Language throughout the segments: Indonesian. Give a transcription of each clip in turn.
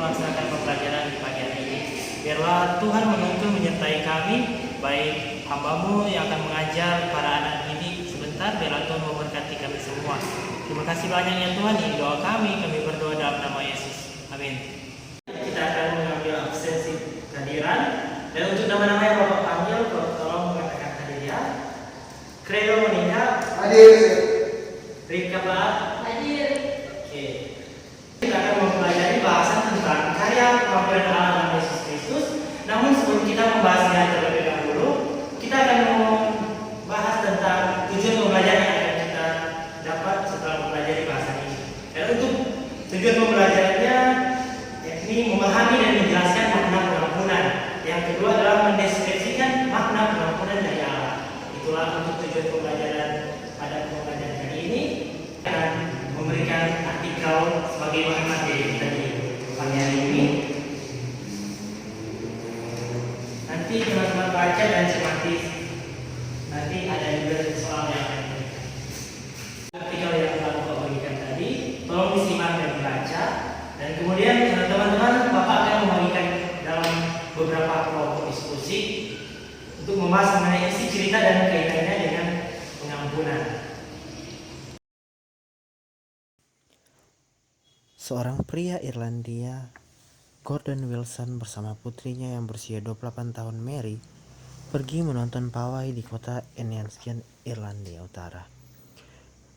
melaksanakan pembelajaran di pagi hari ini. Biarlah Tuhan menuntun menyertai kami, baik hamba-Mu yang akan mengajar para anak didik sebentar. Biarlah Tuhan memberkati kami semua. Terima kasih banyak ya Tuhan. Ini doa kami berdoa dalam nama Yesus. Amin. Kita akan mengambil absensi kehadiran. Dan untuk nama-nama yang Bapak panggil, tolong mengatakan hadir ya. Credo Monica. Hadir. Rika Pak. Hadir. Oke. Kita akan mempelajari bahasan tentang karya pengabdian Allah dalam Yesus Kristus. Namun sebelum kita membahasnya terlebih dahulu, kita akan membahas tentang tujuan pembelajaran yang akan kita dapat setelah mempelajari bahasan ini. Dan untuk tujuan pembelajarannya yakni memahami dan menjelaskan makna pengampunan. Yang kedua adalah mendeskripsikan makna pengampunan dari Allah. Itulah untuk tujuan pembelajaran pada pembelajaran kali ini. Dan memberikan artikel sebagai bahan materi kita di pagi hari ini. Nanti teman-teman baca dan cermati. Nanti ada juga soal yang akan diberikan. Artikel yang telah Bapak berikan tadi, tolong disimak dan dibaca. Dan kemudian teman-teman Bapak akan membagikan dalam beberapa kelompok diskusi untuk membahas mengenai isi cerita dan kaitannya dengan pengampunan. Seorang pria Irlandia, Gordon Wilson bersama putrinya yang berusia 28 tahun Mary, pergi menonton pawai di kota Enniskillen, Irlandia Utara.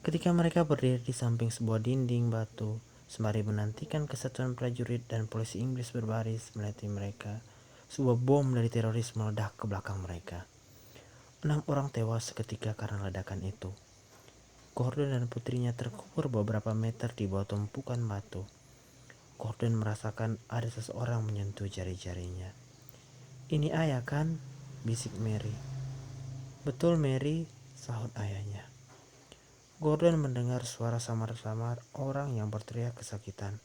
Ketika mereka berdiri di samping sebuah dinding batu, sembari menantikan kesatuan prajurit dan polisi Inggris berbaris melewati mereka, sebuah bom dari teroris meledak ke belakang mereka. 6 orang tewas seketika karena ledakan itu. Gordon dan putrinya terkubur beberapa meter di bawah tumpukan batu. Gordon merasakan ada seseorang menyentuh jari-jarinya. "Ini ayah kan?" bisik Mary. "Betul Mary," sahut ayahnya. Gordon mendengar suara samar-samar orang yang berteriak kesakitan.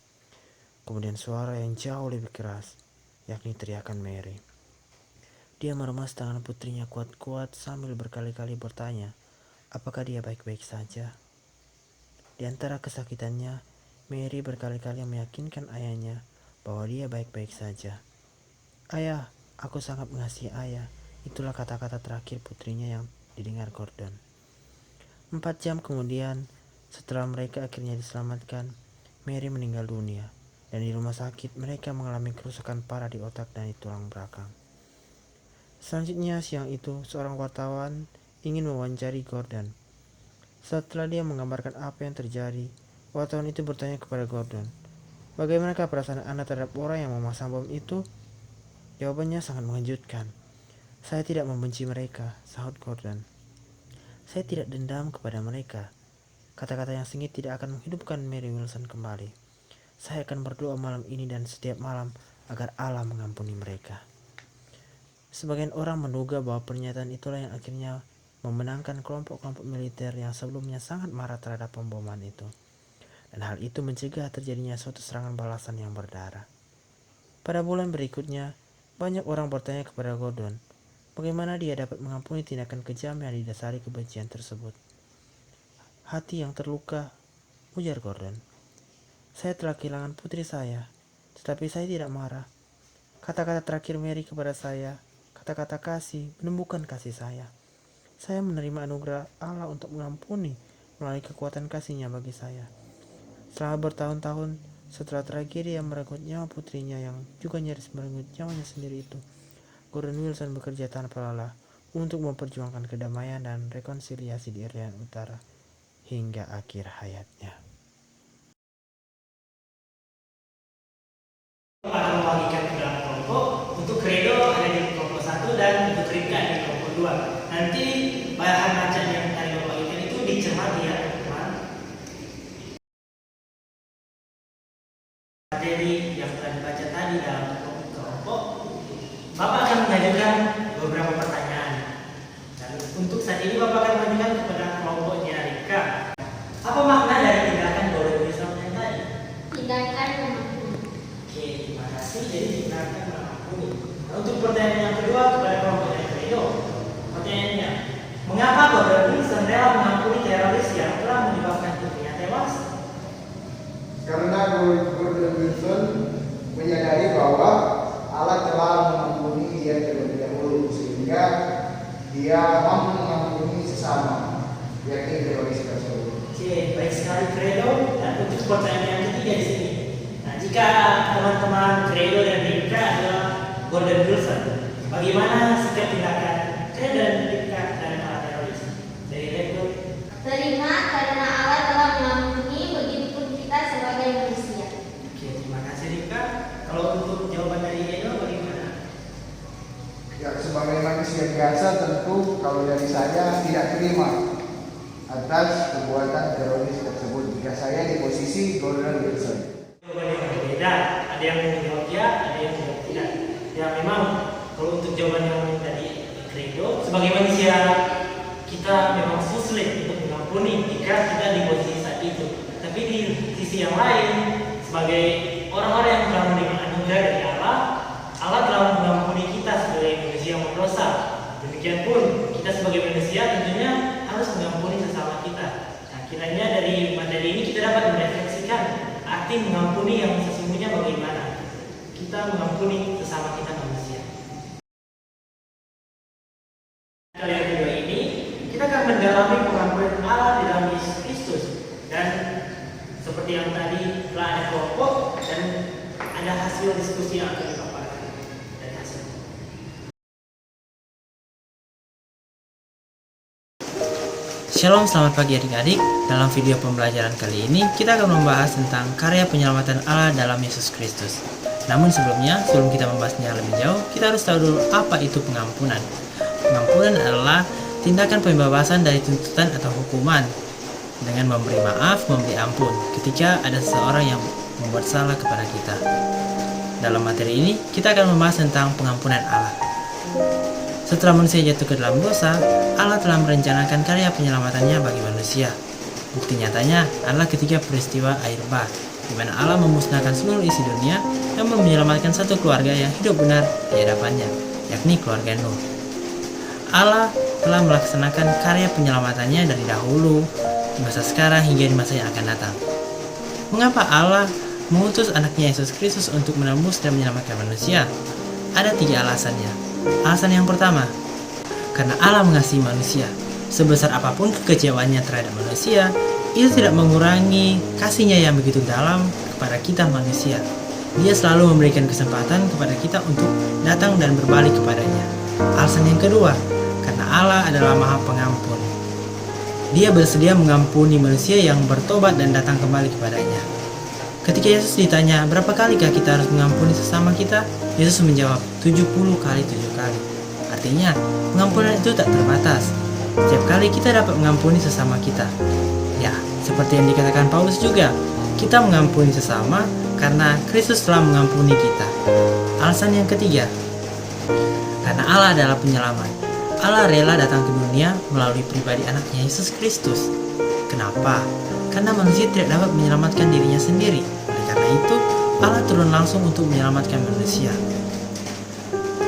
Kemudian suara yang jauh lebih keras, yakni teriakan Mary. Dia meremas tangan putrinya kuat-kuat sambil berkali-kali bertanya, apakah dia baik-baik saja? Di antara kesakitannya, Mary berkali-kali meyakinkan ayahnya bahwa dia baik-baik saja. "Ayah, aku sangat mengasihi ayah." Itulah kata-kata terakhir putrinya yang didengar Gordon. 4 jam kemudian, setelah mereka akhirnya diselamatkan, Mary meninggal dunia. Dan di rumah sakit mereka mengalami kerusakan parah di otak dan di tulang belakang. Selanjutnya siang itu, seorang wartawan ingin mewawancari Gordon. Setelah dia menggambarkan apa yang terjadi, wartawan itu bertanya kepada Gordon, "Bagaimanakah perasaan Anda terhadap orang yang memasang bom itu?" Jawabannya sangat mengejutkan. "Saya tidak membenci mereka," sahut Gordon. "Saya tidak dendam kepada mereka." Kata-kata yang sengit tidak akan menghidupkan Mary Wilson kembali. "Saya akan berdoa malam ini dan setiap malam agar Allah mengampuni mereka." Sebagian orang menduga bahwa pernyataan itulah yang akhirnya memenangkan kelompok-kelompok militer yang sebelumnya sangat marah terhadap pemboman itu. Dan hal itu mencegah terjadinya suatu serangan balasan yang berdarah. Pada bulan berikutnya, banyak orang bertanya kepada Gordon, bagaimana dia dapat mengampuni tindakan kejam yang didasari kebencian tersebut. "Hati yang terluka," ujar Gordon. "Saya telah kehilangan putri saya, tetapi saya tidak marah. Kata-kata terakhir Mary kepada saya, kata-kata kasih, menumbuhkan kasih saya. Saya menerima anugerah Allah untuk mengampuni melalui kekuatan kasih-Nya bagi saya." Selama bertahun-tahun setelah tragedi yang merenggut nyawa putrinya yang juga nyaris merenggut nyawanya sendiri itu, Gordon Wilson bekerja tanpa lelah untuk memperjuangkan kedamaian dan rekonsiliasi di Irlandia Utara hingga akhir hayatnya. Akan membagikan ke dalam kelompok. Untuk Credo ada di kelompok 1 dan untuk Rika di kelompok 2. Nanti bahan bacaan yang tadi Bapak berikan itu dicermati ya teman-teman. Materi yang telah dibaca tadi dalam kelompok, Bapak akan mengajukan beberapa pertanyaan. Dan untuk saat ini Bapak akan mengajukan kepada kelompoknya Rika. Apa makna dari tindakan Gordon Wilson yang tadi? Tindakan mengampuni. Oke, terima kasih. Jadi tindakan mengampuni. Nah, untuk pertanyaan yang kedua kepada kelompoknya Credo. Pertanyaannya, mengapa Gordon Wilson rela mengampuni teroris yang telah menyebabkan putrinya tewas? Karena Gordon Wilson meyakini dia mampu mengampuni sesama, yakni teroris tersebut. Oke, baik sekali Credo. Dan untuk pertanyaan yang ketiga di sini. Nah, jika teman-teman Credo dan Rika adalah Gordon Wilson, bagaimana sikap tindakan Credo dan Rika dan para teroris? Dari Rika. Terima karena Allah telah mengampuni, begitupun kita sebagai manusia. Oke, terima kasih Rika. Kalau untuk jawaban dari Edo bagaimana? Ya, sebagai manusia biasa tentu kalau dari saya tidak terima atas perbuatan teroris tersebut jika saya di posisi Gordon Wilson. Jawaban yang berbeda, ada yang menjawab ya, ada yang menjawab tidak. Ya memang kalau untuk jawaban yang tadi Credo, sebagai manusia kita memang sulit untuk mengampuni jika kita di posisi saat itu. Tapi di sisi yang lain, sebagai orang-orang yang telah menerima anugerah dari Allah, Allah telah mengampuni kita sebagai manusia yang berdosa. Demikian pun kita sebagai manusia tentunya harus mengampuni sesama kita. Nah, kiranya dari materi ini kita dapat merefleksikan arti mengampuni yang sesungguhnya bagaimana. Kita mengampuni sesama kita manusia. Kali yang kedua ini kita akan mendalami pengampunan Allah di dalam Yesus Kristus, dan seperti yang tadi telah ada kelompok dan ada hasil diskusi yang akan dipaparkan dari hasil. Shalom, selamat pagi adik-adik. Dalam video pembelajaran kali ini, kita akan membahas tentang karya penyelamatan Allah dalam Yesus Kristus. Namun sebelumnya, sebelum kita membahasnya lebih jauh, kita harus tahu dulu apa itu pengampunan. Pengampunan adalah tindakan pembebasan dari tuntutan atau hukuman dengan memberi maaf, memberi ampun ketika ada seseorang yang membuat salah kepada kita. Dalam materi ini, kita akan membahas tentang pengampunan Allah. Setelah manusia jatuh ke dalam dosa, Allah telah merencanakan karya penyelamatannya bagi manusia. Bukti nyatanya adalah ketika peristiwa air bah, di mana Allah memusnahkan seluruh isi dunia dan menyelamatkan satu keluarga yang hidup benar di hadapannya, yakni keluarga Nuh. Allah telah melaksanakan karya penyelamatannya dari dahulu, di masa sekarang hingga di masa yang akan datang. Mengapa Allah mengutus anaknya Yesus Kristus untuk menembus dan menyelamatkan manusia? Ada 3 alasannya. Alasan yang pertama, karena Allah mengasihi manusia. Sebesar apapun kekecewaannya terhadap manusia, itu tidak mengurangi kasihnya yang begitu dalam kepada kita manusia. Dia selalu memberikan kesempatan kepada kita untuk datang dan berbalik kepadanya. Alasan yang kedua, karena Allah adalah Maha Pengampun. Dia bersedia mengampuni manusia yang bertobat dan datang kembali kepadanya. Ketika Yesus ditanya, berapa kalikah kita harus mengampuni sesama kita? Yesus menjawab, 70 kali 7 kali. Artinya, pengampunan itu tak terbatas. Setiap kali kita dapat mengampuni sesama kita. Ya, seperti yang dikatakan Paulus juga, kita mengampuni sesama karena Kristus telah mengampuni kita. Alasan yang ketiga, karena Allah adalah penyelamat. Allah rela datang ke dunia melalui pribadi anaknya Yesus Kristus. Kenapa? Karena manusia tidak dapat menyelamatkan dirinya sendiri. Oleh karena itu, Allah turun langsung untuk menyelamatkan manusia.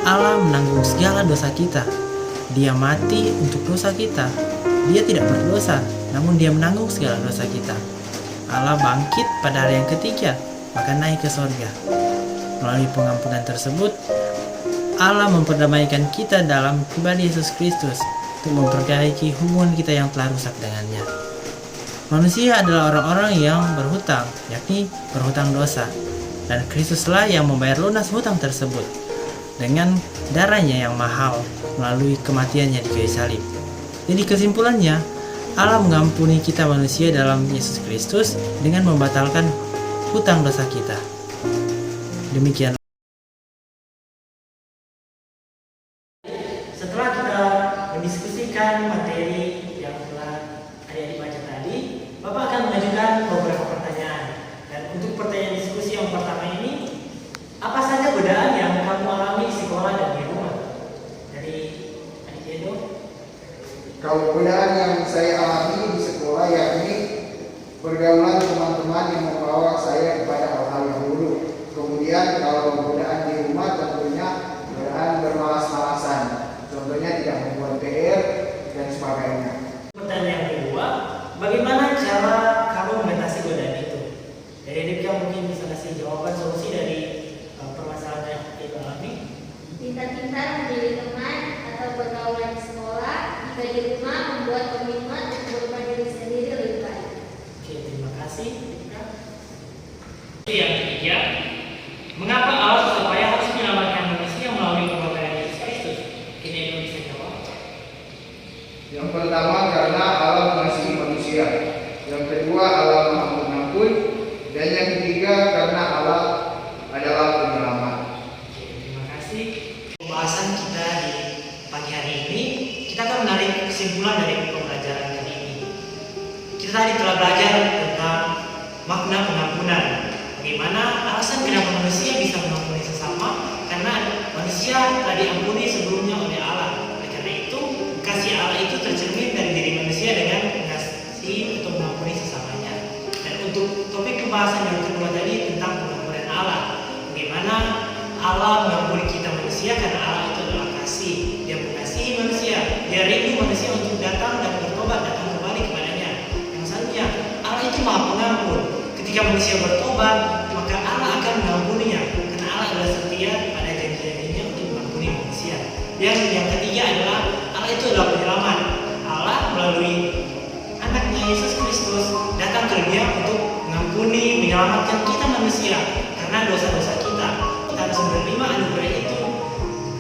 Allah menanggung segala dosa kita. Dia mati untuk dosa kita. Dia tidak berdosa, namun dia menanggung segala dosa kita. Allah bangkit pada hari yang ketiga, bahkan naik ke sorga. Melalui pengampunan tersebut, Allah memperdamaikan kita dalam pribadi Yesus Kristus untuk memperbaiki hubungan kita yang telah rusak dengannya. Manusia adalah orang-orang yang berhutang, yakni berhutang dosa. Dan Kristuslah yang membayar lunas hutang tersebut dengan darahnya yang mahal melalui kematiannya di kayu salib. Jadi kesimpulannya, Allah mengampuni kita manusia dalam Yesus Kristus dengan membatalkan hutang dosa kita. Demikian. Setelah kita mendiskusikan materi yang telah adik-adik baca tadi, Bapak akan mengajukan beberapa pertanyaan. Dan untuk pertanyaan diskusi yang pertama ini, apa saja godaan yang kamu alami di sekolah dan di rumah? Dari adik Edo. Kalau godaan yang saya alami di sekolah yakni pergaulan teman-teman yang membawa saya kepada hal-hal yang buruk. Kemudian kalau godaan di rumah tentunya godaan bermalas-malasan. Contohnya tidak membuat PR dan sebagainya. Pertanyaan yang kedua, bagaimana cara kamu mengatasi godaan itu? Dari Rika mungkin bisa kasih jawaban solusi dari permasalahan yang kita alami. Pintar-pintar memilih teman atau pergaulan di sekolah Mengapa Allah supaya harus menyelamatkan manusia melalui pembaptisan Yesus Kristus? Ini yang bisa jawab. Yang pertama karena Allah mengasihi manusia. Yang kedua Allah Maha Pengampun. Dan yang ketiga karena Allah adalah penyelamat. Oke, terima kasih. Pembahasan kita di pagi hari ini, kita akan menarik kesimpulan dari pembelajaran kali ini. Kita tadi telah belajar tentang makna pengampunan. Bagaimana alasan kenapa manusia bisa mengampuni sesama? Karena manusia telah diampuni sebelumnya oleh Allah. Oleh karena itu, kasih Allah itu tercermin dari diri manusia dengan mengasihi untuk mengampuni sesamanya. Dan untuk topik pembahasan yang kedua tadi tentang pengampunan Allah. Bagaimana Allah mengampuni kita manusia karena Allah itu adalah kasih. Dia mengasihi manusia. Dia rindu manusia untuk datang dan bertobat, datang kembali kepadanya. Yang selanjutnya, Allah itu Maha Pengampun. Ketika manusia bertobat, maka Allah akan mengampuninya karena Allah adalah setia pada janji-janjinya untuk mengampuni manusia. Yang ketiga adalah Allah itu adalah penyelamat. Allah melalui anaknya Yesus Kristus datang ke dunia untuk mengampuni, menyelamatkan kita manusia karena dosa-dosa kita. Kita harus menerima anugerah itu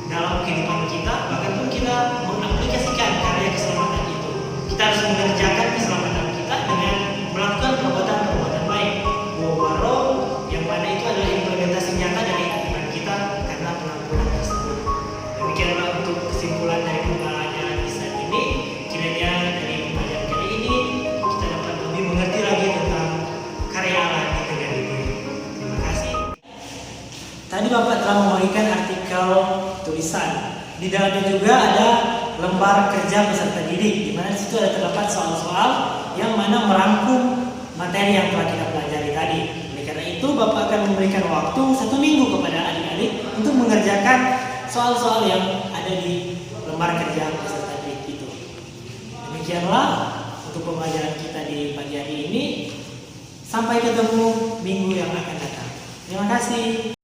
dalam kehidupan kita, bahkan pun kita mengaplikasikan karya keselamatan itu. Kita harus mengerjakan keselamatan kita dengan melakukan perbuatan-perbuatan baik. Buah roh yang mana itu adalah implementasi nyata dari iman kita karena pengampunan tersebut. Demikianlah untuk kesimpulan dari pembelajaran di saat ini. Kiranya dari pembelajaran kali ini kita dapat lebih mengerti lagi tentang karya Allah di negeri ini. Terima kasih. Tadi Bapak telah membagikan artikel tulisan. Di dalamnya juga ada lembar kerja peserta didik, di mana di situ ada terdapat soal-soal yang mana merangkum materi yang telah kita pelajari tadi. Oleh karena itu, Bapak akan memberikan waktu 1 minggu kepada adik-adik untuk mengerjakan soal-soal yang ada di lembar kerja peserta didik itu. Demikianlah untuk pembelajaran kita di pagi hari ini. Sampai ketemu minggu yang akan datang. Terima kasih.